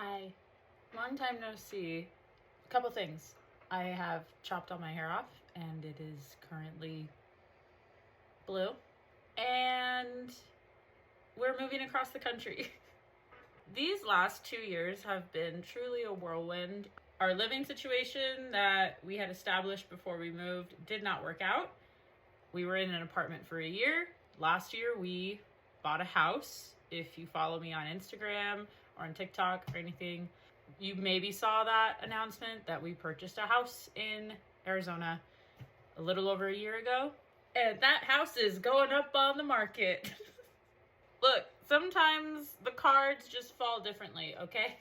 Hi, long time no see. A couple things. I have chopped all my hair off and it is currently blue. And we're moving across the country. These last 2 years have been truly a whirlwind. Our living situation that we had established before we moved did not work out. We were in an apartment for a year. Last year we bought a house. If you follow me on Instagram or on TikTok or anything, you maybe saw that announcement that we purchased a house in Arizona a little over a year ago. And that house is going up on the market. Look, sometimes the cards just fall differently, okay?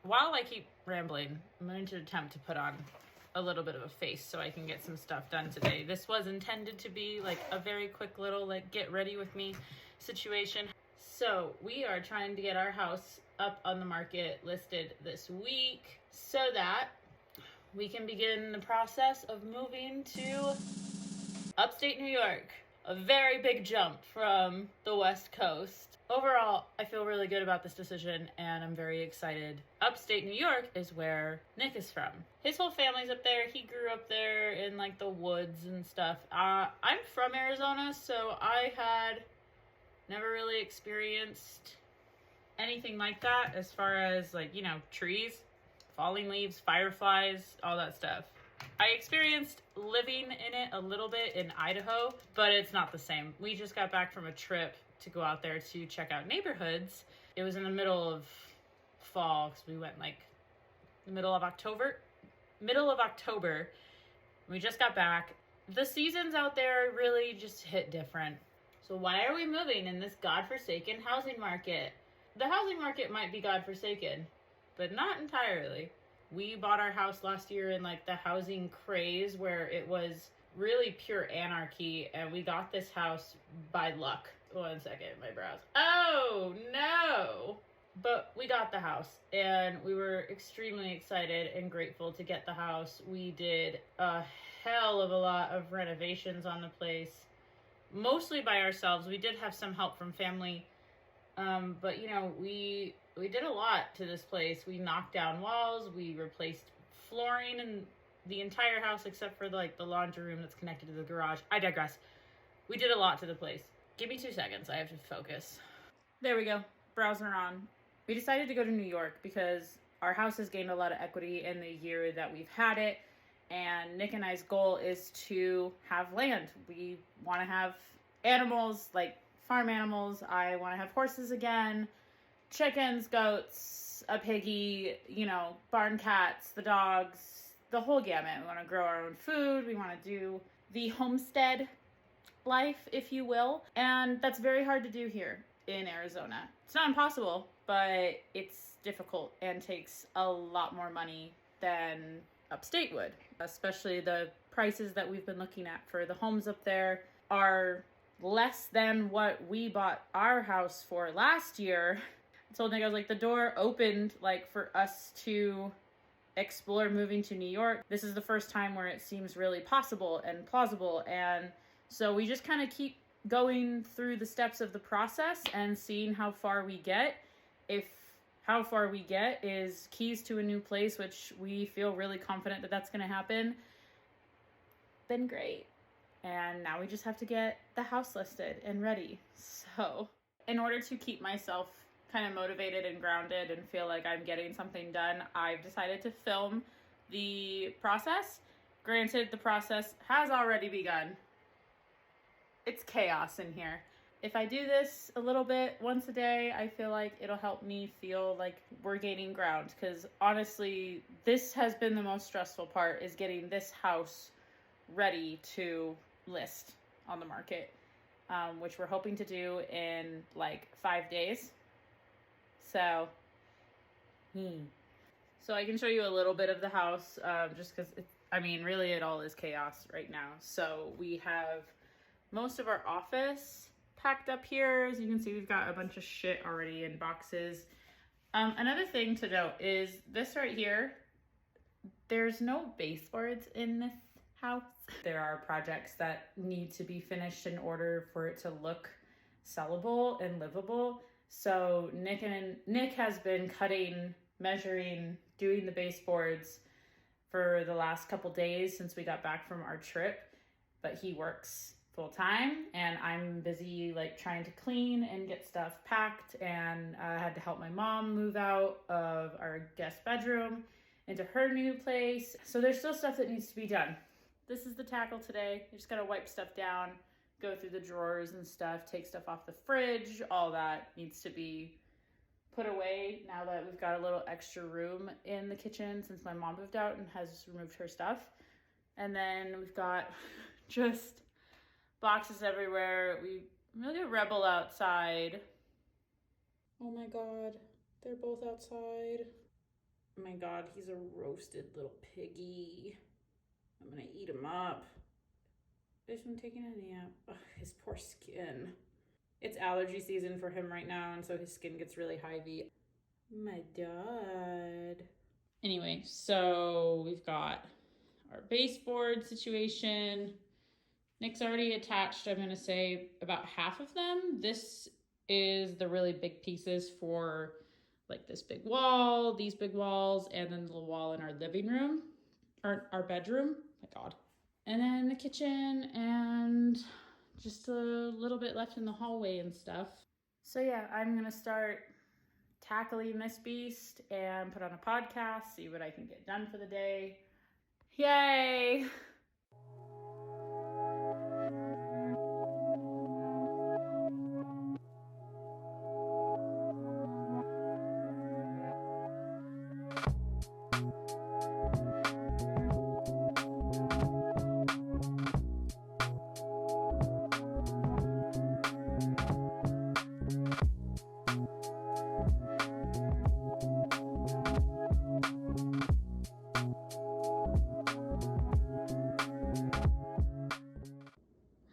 While I keep rambling, I'm going to attempt to put on a little bit of a face so I can get some stuff done today. This was intended to be like a very quick little get ready with me situation. So we are trying to get our house up on the market, listed this week, so that we can begin the process of moving to upstate New York. A very big jump from the West Coast. Overall, I feel really good about this decision and I'm very excited. Upstate New York is where Nick is from. His whole family's up there. He grew up there in like the woods and stuff. I'm from Arizona, so I had never really experienced anything like that as far as trees, falling leaves, fireflies, all that stuff. I experienced living in it a little bit in Idaho, but it's not the same. We just got back from a trip to go out there to check out neighborhoods. It was in the middle of fall because we went the middle of October. We just got back. The seasons out there really just hit different. So why are we moving in this godforsaken housing market? The housing market might be godforsaken, but not entirely. We bought our house last year in the housing craze where it was really pure anarchy, and we got this house by luck. 1 second, my brows. Oh no! But we got the house and we were extremely excited and grateful to get the house. We did a hell of a lot of renovations on the place, mostly by ourselves. We did have some help from family, but we did a lot to this place. We knocked down walls, we replaced flooring in the entire house except for the laundry room that's connected to the garage. I digress. We did a lot to the place. Give me 2 seconds, I have to focus. There we go, browser on. We decided to go to New York because our house has gained a lot of equity in the year that we've had it, and Nick and I's goal is to have land. We want to have animals, like farm animals. I want to have horses again, chickens, goats, a piggy, barn cats, the dogs, the whole gamut. We want to grow our own food. We want to do the homestead life, if you will. And that's very hard to do here in Arizona. It's not impossible, but it's difficult and takes a lot more money than upstate would. Especially the prices that we've been looking at for the homes up there are less than what we bought our house for last year. I told Nick, I was the door opened for us to explore moving to New York. This is the first time where it seems really possible and plausible. And so we just kind of keep going through the steps of the process and seeing how far we get. If how far we get is keys to a new place, which we feel really confident that that's going to happen, then great. And now we just have to get the house listed and ready. So in order to keep myself kind of motivated and grounded and feel like I'm getting something done, I've decided to film the process. Granted, the process has already begun. It's chaos in here. If I do this a little bit once a day, I feel like it'll help me feel like we're gaining ground. Because honestly, this has been the most stressful part, is getting this house ready to list on the market, which we're hoping to do in 5 days. So I can show you a little bit of the house, just because really it all is chaos right now. So we have most of our office packed up here. As you can see, we've got a bunch of shit already in boxes. Another thing to note is this right here, there's no baseboards in this house. There are projects that need to be finished in order for it to look sellable and livable. So Nick has been cutting measuring, doing the baseboards for the last couple days since we got back from our trip, but he works full time and I'm busy like trying to clean and get stuff packed, and I had to help my mom move out of our guest bedroom into her new place. So there's still stuff that needs to be done. This is the tackle today. You just gotta wipe stuff down, go through the drawers and stuff, take stuff off the fridge. All that needs to be put away now that we've got a little extra room in the kitchen since my mom moved out and has removed her stuff. And then we've got just boxes everywhere. We really rebel outside. Oh my God, they're both outside. Oh my God, he's a roasted little piggy. I'm gonna eat him up. I just been taking a nap. Ugh, his poor skin. It's allergy season for him right now, and so his skin gets really hivey. My dad. Anyway, so we've got our baseboard situation. Nick's already attached, I'm gonna say, about half of them. This is the really big pieces for like this big wall, these big walls, and then the wall in our living room, or our bedroom. My God. And then the kitchen and just a little bit left in the hallway and stuff. So yeah, I'm gonna start tackling this beast and put on a podcast, see what I can get done for the day. Yay!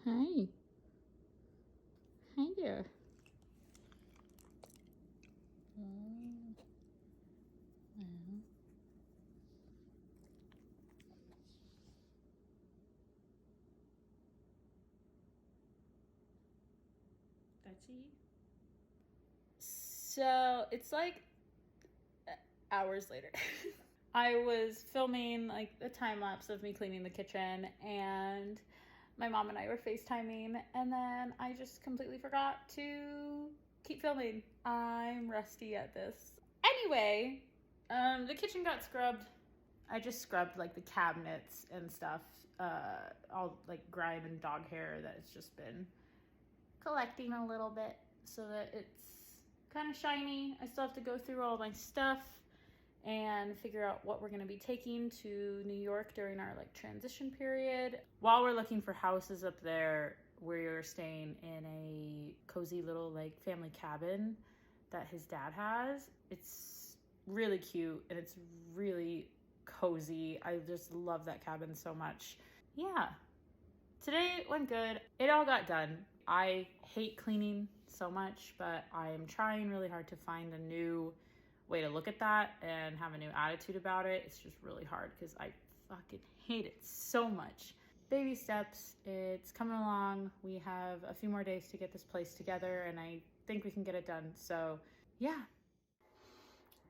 Hi. Hi there. So it's like hours later. I was filming like a time lapse of me cleaning the kitchen, and my mom and I were FaceTiming, and then I just completely forgot to keep filming. I'm rusty at this. Anyway, the kitchen got scrubbed. I just scrubbed like the cabinets and stuff, all like grime and dog hair that it's just been collecting a little bit so that it's kind of shiny. I still have to go through all my stuff and figure out what we're going to be taking to New York during our like transition period. While we're looking for houses up there, we're staying in a cozy little like family cabin that his dad has. It's really cute and it's really cozy. I just love that cabin so much. Yeah, today went good. It all got done. I hate cleaning so much, but I am trying really hard to find a new way to look at that and have a new attitude about it. It's just really hard because I fucking hate it so much. Baby steps, it's coming along. We have a few more days to get this place together and I think we can get it done. So yeah.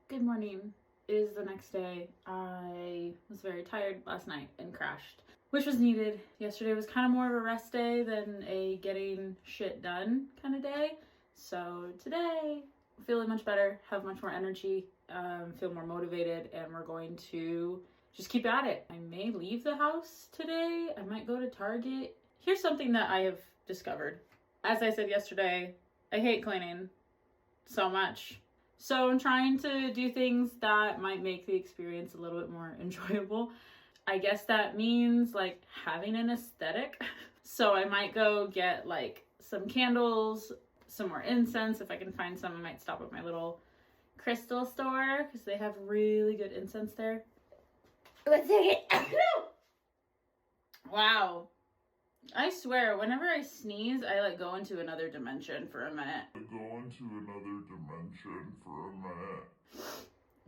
Good morning. It is the next day. I was very tired last night and crashed, which was needed. Yesterday was kind of more of a rest day than a getting shit done kind of day. So today, feeling much better, have much more energy, feel more motivated, and we're going to just keep at it. I may leave the house today. I might go to Target. Here's something that I have discovered. As I said yesterday, I hate cleaning so much. So I'm trying to do things that might make the experience a little bit more enjoyable. I guess that means like having an aesthetic. So I might go get like some candles, some more incense. If I can find some, I might stop at my little crystal store because they have really good incense there. Let's take it. Wow. I swear, whenever I sneeze, I like go into another dimension for a minute.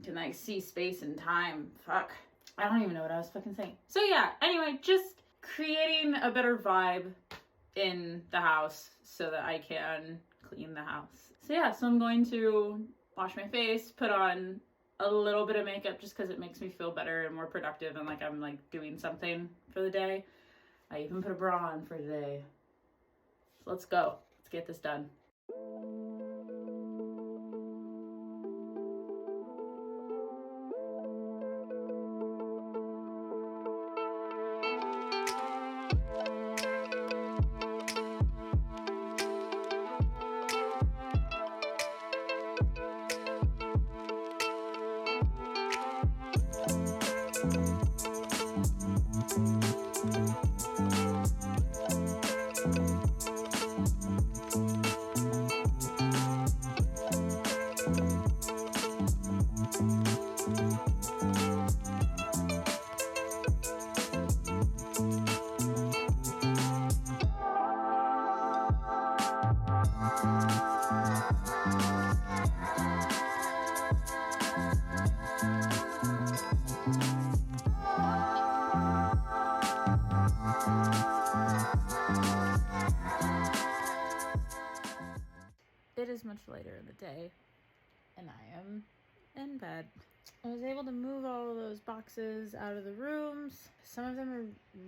Can like see space and time. Fuck. I don't even know what I was fucking saying. So yeah, anyway, just creating a better vibe in the house so that I can clean the house. So yeah, so I'm going to wash my face, put on a little bit of makeup just because it makes me feel better and more productive and like I'm like doing something for the day. I even put a bra on for today. So let's go. Let's get this done. It is much later in the day, and I am in bed. I was able to move all of those boxes out of the rooms. Some of them are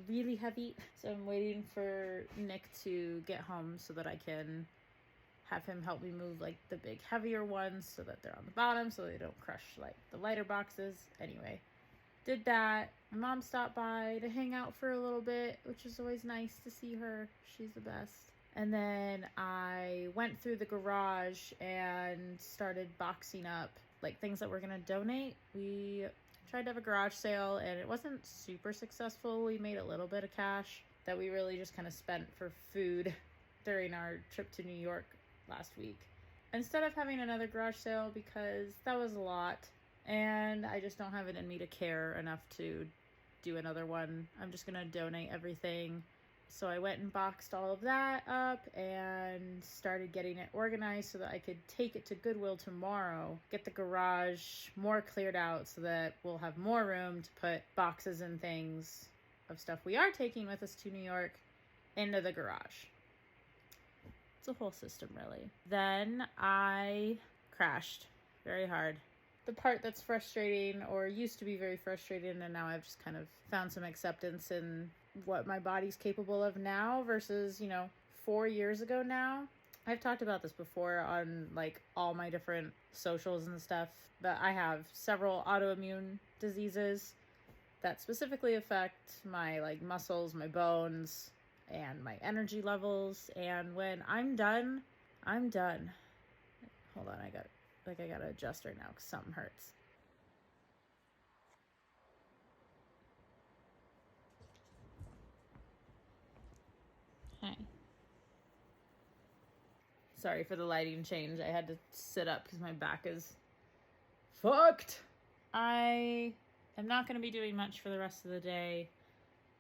really heavy, so I'm waiting for Nick to get home so that I can have him help me move like the big heavier ones so that they're on the bottom so they don't crush like the lighter boxes. Anyway, did that. My mom stopped by to hang out for a little bit, which is always nice to see her. She's the best. And then I went through the garage and started boxing up like things that we're gonna donate. We tried to have a garage sale and it wasn't super successful. We made a little bit of cash that we really just kind of spent for food during our trip to New York last week. Instead of having another garage sale, because that was a lot and I just don't have it in me to care enough to do another one, I'm just gonna donate everything. So I went and boxed all of that up and started getting it organized so that I could take it to Goodwill tomorrow, get the garage more cleared out so that we'll have more room to put boxes and things of stuff we are taking with us to New York into the garage. It's a whole system, really. Then I crashed very hard. The part that's frustrating, or used to be very frustrating, and now I've just kind of found some acceptance in what my body's capable of now versus, 4 years ago now. I've talked about this before on like all my different socials and stuff, but I have several autoimmune diseases that specifically affect my like muscles, my bones, and my energy levels. And when I'm done, I'm done. Hold on, I gotta adjust right now because something hurts. Hi. Sorry for the lighting change. I had to sit up because my back is fucked. I am not going to be doing much for the rest of the day.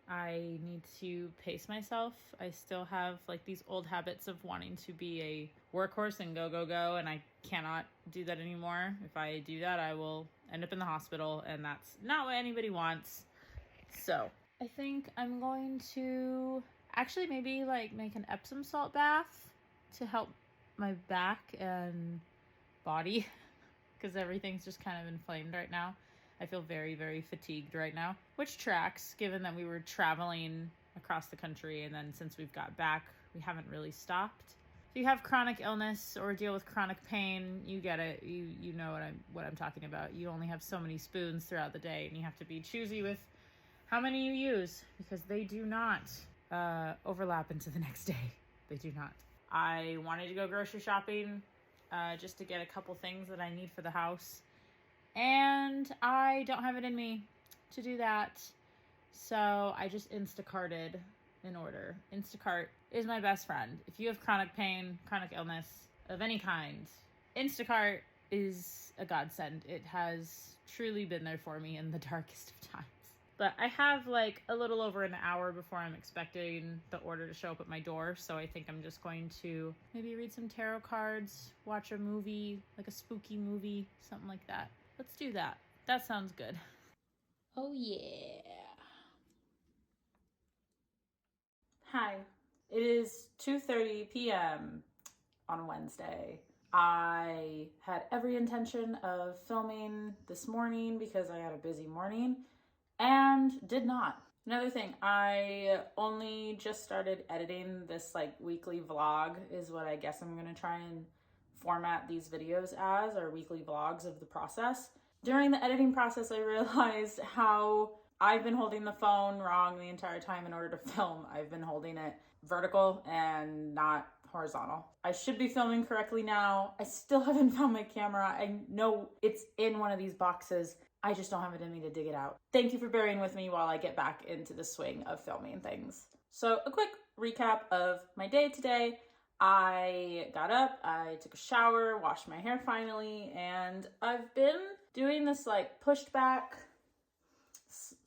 I need to pace myself. I still have like these old habits of wanting to be a workhorse and go, go, go, and I cannot do that anymore. If I do that, I will end up in the hospital, and that's not what anybody wants. So I think I'm going to actually maybe like make an Epsom salt bath to help my back and body because everything's just kind of inflamed right now. I feel very, very fatigued right now, which tracks given that we were traveling across the country, and then since we've got back, we haven't really stopped. If you have chronic illness or deal with chronic pain, you get it. You know what I'm talking about. You only have so many spoons throughout the day, and you have to be choosy with how many you use because they do not overlap into the next day. They do not. I wanted to go grocery shopping just to get a couple things that I need for the house. And I don't have it in me to do that. So I just Instacarted an order. Instacart is my best friend. If you have chronic pain, chronic illness of any kind, Instacart is a godsend. It has truly been there for me in the darkest of times. But I have like a little over an hour before I'm expecting the order to show up at my door. So I think I'm just going to maybe read some tarot cards, watch a movie, like a spooky movie, something like that. Let's do that. That sounds good. Oh yeah. Hi. It is 2:30 p.m. on Wednesday. I had every intention of filming this morning because I had a busy morning and did not. Another thing, I only just started editing this like weekly vlog is what I guess I'm gonna try and format these videos as, or weekly vlogs of the process. During the editing process, I realized how I've been holding the phone wrong the entire time in order to film. I've been holding it vertical and not horizontal. I should be filming correctly now. I still haven't found my camera. I know it's in one of these boxes. I just don't have it in me to dig it out. Thank you for bearing with me while I get back into the swing of filming things. So a quick recap of my day today. I got up, I took a shower, washed my hair finally, and I've been doing this like pushed back,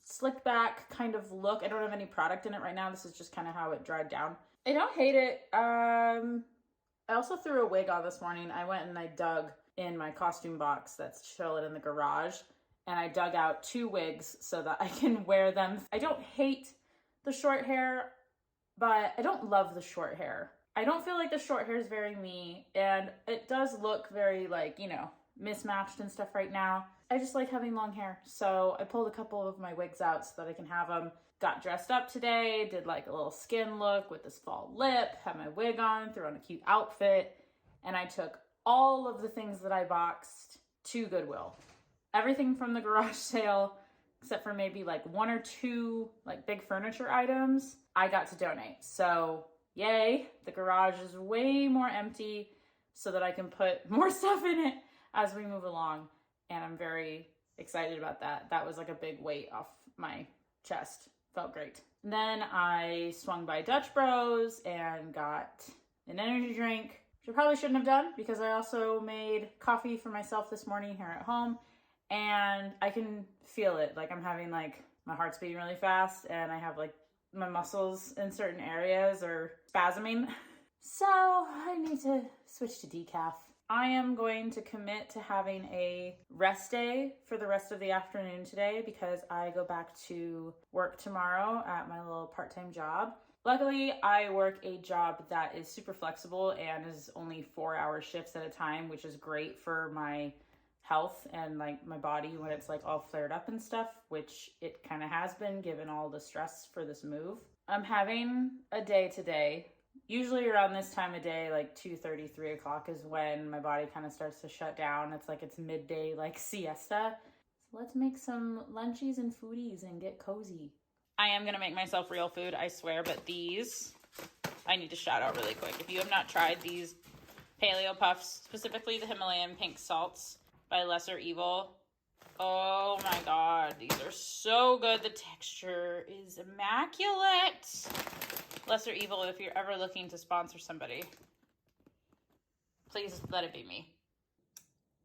slicked back kind of look. I don't have any product in it right now. This is just kind of how it dried down. I don't hate it. I also threw a wig on this morning. I went and I dug in my costume box that's chilling in the garage, and I dug out 2 wigs so that I can wear them. I don't hate the short hair, but I don't love the short hair. I don't feel like the short hair is very me, and it does look very like, you know, mismatched and stuff right now. I just like having long hair, so I pulled a couple of my wigs out so that I can have them. Got dressed up today, did like a little skin look with this fall lip, had my wig on, threw on a cute outfit, and I took all of the things that I boxed to Goodwill. Everything from the garage sale, except for maybe like 1 or 2 like big furniture items, I got to donate. So yay, the garage is way more empty so that I can put more stuff in it as we move along. And I'm very excited about that. That was like a big weight off my chest. Felt great. And then I swung by Dutch Bros and got an energy drink, which I probably shouldn't have done because I also made coffee for myself this morning here at home. And I can feel it. Like I'm having like my heart's beating really fast and I have like my muscles in certain areas are spasming. So I need to switch to decaf. I am going to commit to having a rest day for the rest of the afternoon today because I go back to work tomorrow at my little part-time job. Luckily, I work a job that is super flexible and is only 4-hour shifts at a time, which is great for my health and like my body when it's like all flared up and stuff, which it kind of has been given all the stress for this move. I'm having a day today. Usually around this time of day, like 2:30, 3 o'clock is when my body kind of starts to shut down. It's like it's midday, like siesta. So let's make some lunchies and foodies and get cozy. I am going to make myself real food, I swear, but these, I need to shout out really quick. If you have not tried these paleo puffs, specifically the Himalayan pink salts by Lesser Evil, oh my God, these are so good. The texture is immaculate. Lesser Evil, if you're ever looking to sponsor somebody, please let it be me.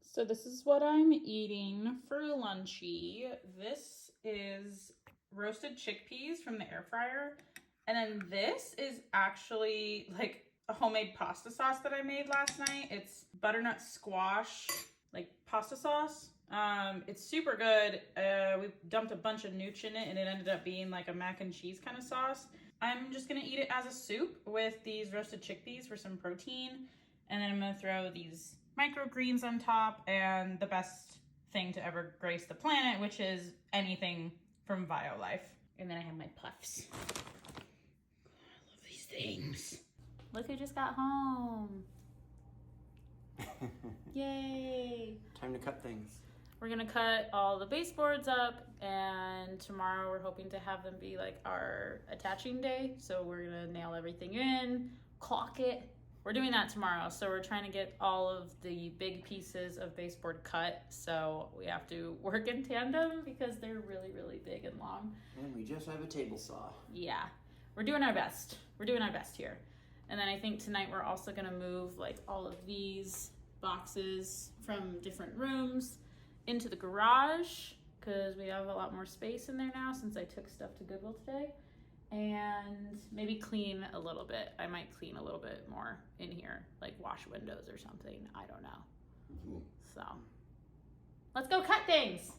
So this is what I'm eating for lunchy. This is roasted chickpeas from the air fryer. And then this is actually like a homemade pasta sauce that I made last night. It's butternut squash, like pasta sauce. It's super good. We dumped a bunch of nooch in it and it ended up being like a mac and cheese kind of sauce. I'm just gonna eat it as a soup with these roasted chickpeas for some protein. And then I'm gonna throw these microgreens on top and the best thing to ever grace the planet, which is anything from BioLife. And then I have my puffs. I love these things. Look who just got home. Yay. Time to cut things. We're gonna cut all the baseboards up, and tomorrow we're hoping to have them be like our attaching day. So we're gonna nail everything in, caulk it. We're doing that tomorrow. So we're trying to get all of the big pieces of baseboard cut. So we have to work in tandem because they're really, really big and long. And we just have a table saw. Yeah, we're doing our best. We're doing our best here. And then I think tonight we're also gonna move like all of these boxes from different rooms into the garage because we have a lot more space in there now since I took stuff to Goodwill today. And maybe clean a little bit. I might clean a little bit more in here, like wash windows or something. I don't know. So let's go cut things.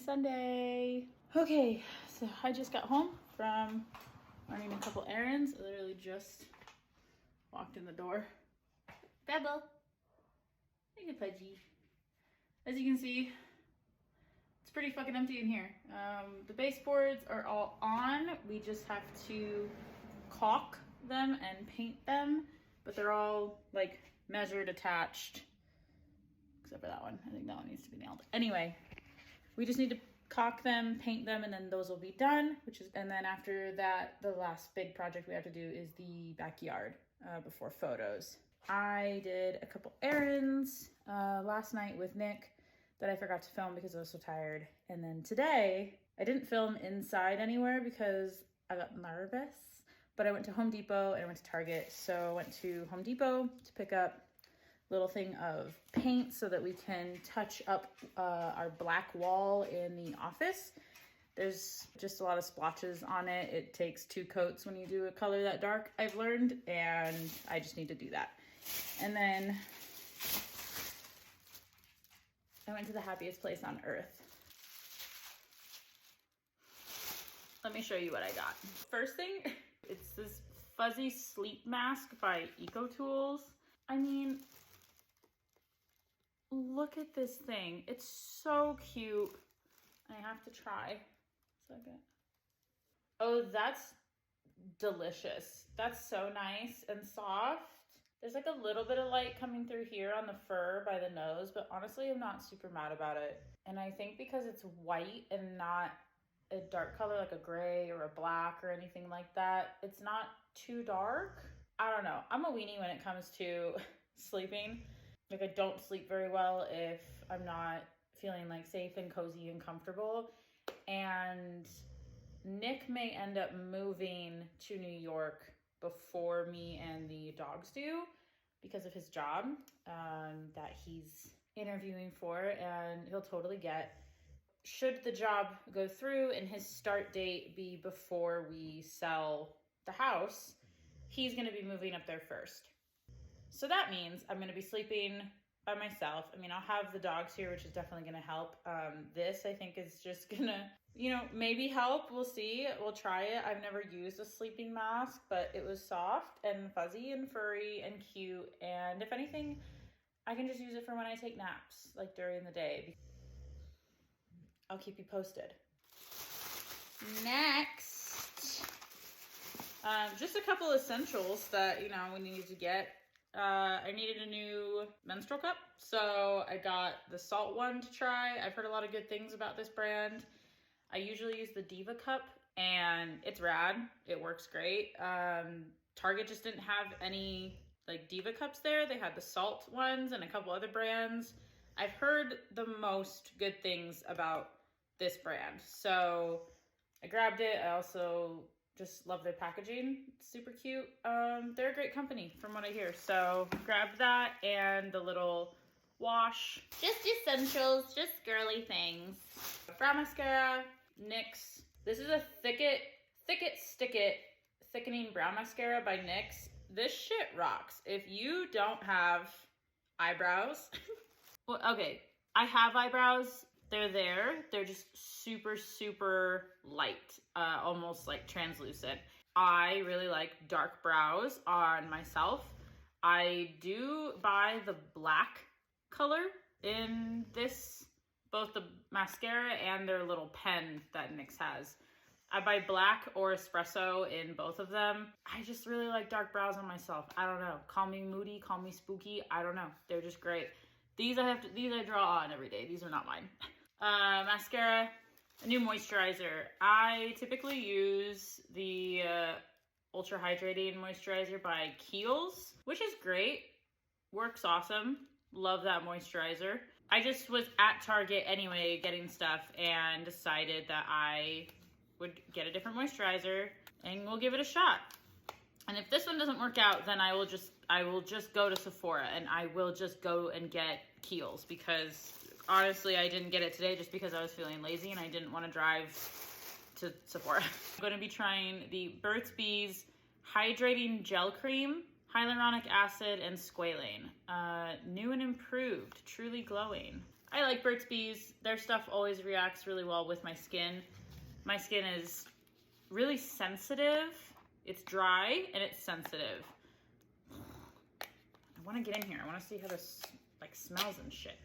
Sunday. Okay, so I just got home from running a couple errands. I literally just walked in the door. Bebble. Hey, Pudgy. As you can see, it's pretty fucking empty in here. The baseboards are all on. We just have to caulk them and paint them, but they're all like measured, attached, except for that one. I think that one needs to be nailed. Anyway, we just need to caulk them, paint them, and then those will be done, and then after that, the last big project we have to do is the backyard before photos. I did a couple errands last night with Nick that I forgot to film because I was so tired. And then today, I didn't film inside anywhere because I got nervous, but I went to Home Depot and I went to Target. So I went to Home Depot to pick up a little thing of paint so that we can touch up our black wall in the office. There's just a lot of splotches on it. It takes 2 coats when you do a color that dark, I've learned, and I just need to do that. And then I went to the happiest place on earth. Let me show you what I got. First thing, it's this fuzzy sleep mask by EcoTools. I mean, look at this thing. It's so cute. I have to try. Second. Oh, that's delicious. That's so nice and soft. There's like a little bit of light coming through here on the fur by the nose, but honestly, I'm not super mad about it. And I think because it's white and not a dark color like a gray or a black or anything like that, it's not too dark. I don't know. I'm a weenie when it comes to sleeping. Like, I don't sleep very well if I'm not feeling like safe and cozy and comfortable. And Nick may end up moving to New York before me and the dogs do because of his job that he's interviewing for, and he'll totally get. Should the job go through and his start date be before we sell the house, he's going to be moving up there first. So that means I'm going to be sleeping by myself. I mean, I'll have the dogs here, which is definitely going to help. This, I think, is just going to, maybe help. We'll see. We'll try it. I've never used a sleeping mask, but it was soft and fuzzy and furry and cute. And if anything, I can just use it for when I take naps, like during the day. I'll keep you posted. Next, just a couple essentials that, we needed to get. I needed a new menstrual cup, so I got the salt one to try. I've heard a lot of good things about this brand. I usually use the Diva cup, and it's rad. It works great. Target just didn't have any Diva cups there. They had the salt ones and a couple other brands. I've heard the most good things about this brand, so I grabbed it. I also just love their packaging. It's super cute. They're a great company from what I hear. So grabbed that and the little wash. Just essentials, just girly things. Brow mascara, NYX. This is a Thicket Stick It thickening brow mascara by NYX. This shit rocks. If you don't have eyebrows, well, okay, I have eyebrows. They're there. They're just super, super light, almost like translucent. I really like dark brows on myself. I do buy the black color in this, both the mascara and their little pen that NYX has. I buy black or espresso in both of them. I just really like dark brows on myself. I don't know. Call me moody, call me spooky. I don't know. They're just great. These I draw on every day. These are not mine. Mascara, a new moisturizer. I typically use the Ultra Hydrating Moisturizer by Kiehl's, which is great. Works awesome. Love that moisturizer. I just was at Target anyway getting stuff and decided that I would get a different moisturizer and we'll give it a shot. And if this one doesn't work out, then I will just go to Sephora and I will just go and get Kiehl's, because honestly, I didn't get it today just because I was feeling lazy and I didn't want to drive to Sephora. I'm going to be trying the Burt's Bees Hydrating Gel Cream, Hyaluronic Acid, and Squalane. New and improved. improved, truly glowing. I like Burt's Bees. Their stuff always reacts really well with my skin. My skin is really sensitive. It's dry and it's sensitive. I want to get in here. I want to see how this like smells and shit.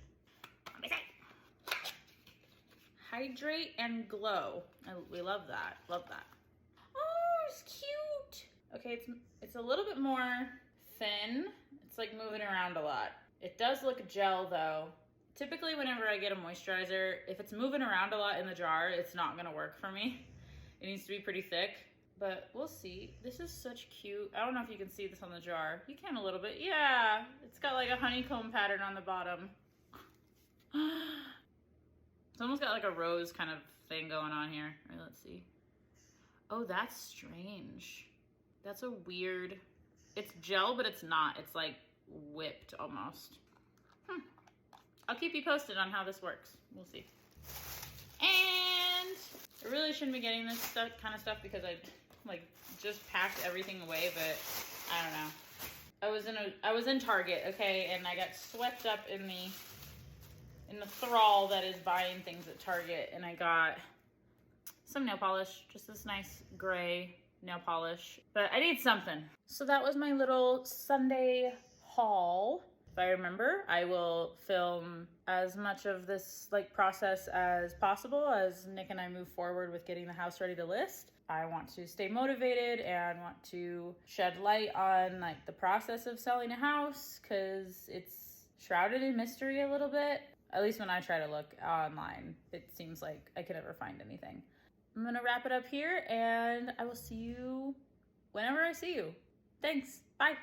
Hydrate and glow. We love that. Love that. Oh, it's cute. Okay, it's a little bit more thin. It's like moving around a lot. It does look gel though. Typically whenever I get a moisturizer, if it's moving around a lot in the jar, it's not gonna work for me. It needs to be pretty thick, but we'll see. This is such cute. I don't know if you can see this on the jar. You can a little bit. Yeah, it's got like a honeycomb pattern on the bottom. It's almost got like a rose kind of thing going on here. All right, let's see. Oh, that's strange. That's a weird, it's gel, but it's not. It's like whipped almost. I'll keep you posted on how this works. We'll see. And I really shouldn't be getting this kind of stuff because I like just packed everything away, but I don't know. I was in Target, okay, and I got swept up in the thrall that is buying things at Target, and I got some nail polish, just this nice gray nail polish, but I need something. So that was my little Sunday haul. If I remember, I will film as much of this like process as possible as Nick and I move forward with getting the house ready to list. I want to stay motivated and want to shed light on like the process of selling a house because it's shrouded in mystery a little bit. At least when I try to look online, it seems like I could never find anything. I'm gonna wrap it up here and I will see you whenever I see you. Thanks, bye.